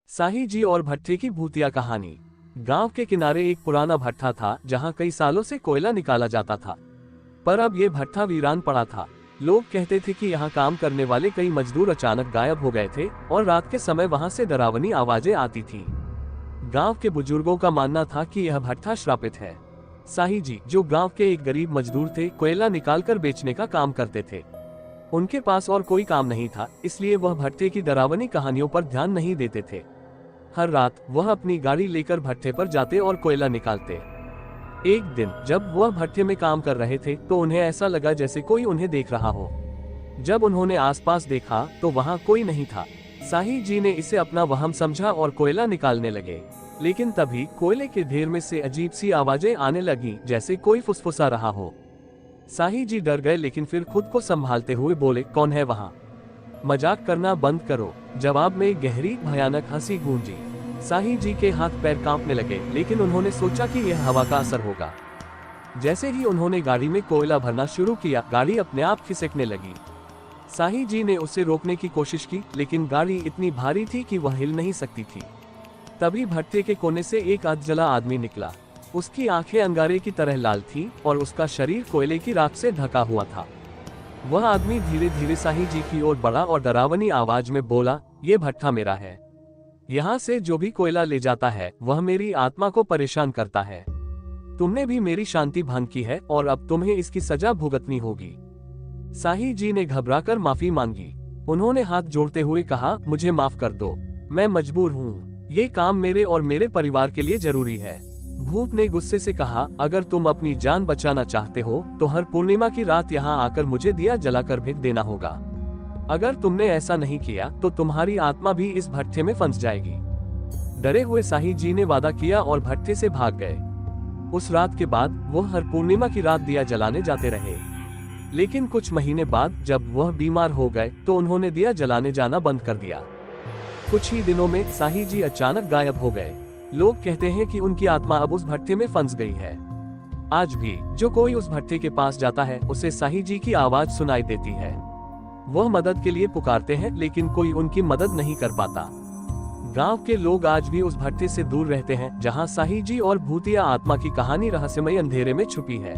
साही जी और भट्ठे की भूतिया कहानी। गांव के किनारे एक पुराना भट्ठा था जहां कई सालों से कोयला निकाला जाता था। पर अब ये भट्ठा वीरान पड़ा था। लोग कहते थे कि यहाँ काम करने वाले कई मजदूर अचानक गायब हो गए थे और रात के समय वहां से डरावनी आवाजें आती थीं। गांव के बुजुर्गों का मानना था कि यह भट्ठा श्रापित है। साही जी, जो गांव के एक गरीब मजदूर थे, कोयला निकालकर बेचने का काम करते थे। उनके पास और कोई काम नहीं था, इसलिए वह भट्ठे की डरावनी कहानियों पर ध्यान नहीं देते थे। हर रात वह अपनी गाड़ी लेकर भट्ठे पर जाते और कोयला निकालते। एक दिन जब वह भट्ठे में काम कर रहे थे तो उन्हें ऐसा लगा जैसे कोई उन्हें देख रहा हो। जब उन्होंने आसपास देखा तो वहां कोई नहीं था। साही जी ने इसे अपना वहम समझा और कोयला निकालने लगे। लेकिन तभी कोयले के ढेर में से अजीब सी आवाजें आने लगी, जैसे कोई फुसफुसा रहा हो। साही जी डर गए, लेकिन फिर खुद को संभालते हुए बोले, कौन है वहां? मजाक करना बंद करो। जवाब में गहरी भयानक हंसी गूंजी। साही जी के हाथ पैर कांपने लगे, लेकिन उन्होंने सोचा कि यह हवा का असर होगा। जैसे ही उन्होंने गाड़ी में कोयला भरना शुरू किया, गाड़ी अपने आप खिसकने लगी। साही जी ने उसे रोकने की कोशिश की, लेकिन गाड़ी इतनी भारी थी कि वह हिल नहीं सकती थी। तभी भट्ठे के कोने से एक अधजला आदमी निकला। उसकी आंखें अंगारे की तरह लाल थीं और उसका शरीर कोयले की राख से ढका हुआ था। वह आदमी धीरे धीरे साही जी की ओर बढ़ा और डरावनी आवाज में बोला, ये भट्ठा मेरा है। यहाँ से जो भी कोयला ले जाता है वह मेरी आत्मा को परेशान करता है। तुमने भी मेरी शांति भंग की है और अब तुम्हें इसकी सजा भुगतनी होगी। साही जी ने घबराकर माफी मांगी। उन्होंने हाथ जोड़ते हुए कहा, मुझे माफ कर दो, मैं मजबूर हूँ। ये काम मेरे और मेरे परिवार के लिए जरूरी है। भूत ने गुस्से से कहा, अगर तुम अपनी जान बचाना चाहते हो तो हर पूर्णिमा की रात यहाँ आकर मुझे दिया जलाकर भेज देना होगा। अगर तुमने ऐसा नहीं किया तो तुम्हारी आत्मा भी इस भट्ठे में फंस जाएगी। डरे हुए साही जी ने वादा किया और भट्ठे से भाग गए। उस रात के बाद वो हर पूर्णिमा की रात दिया जलाने जाते रहे। लेकिन कुछ महीने बाद जब वह बीमार हो गए तो उन्होंने दिया जलाने जाना बंद कर दिया। कुछ ही दिनों में साही जी अचानक गायब हो गए। लोग कहते हैं कि उनकी आत्मा अब उस भट्ठे में फंस गई है। आज भी जो कोई उस भट्ठे के पास जाता है उसे साही जी की आवाज सुनाई देती है। वह मदद के लिए पुकारते हैं, लेकिन कोई उनकी मदद नहीं कर पाता। गांव के लोग आज भी उस भट्ठे से दूर रहते हैं जहां साही जी और भूतिया आत्मा की कहानी रहस्यमय अंधेरे में छुपी है।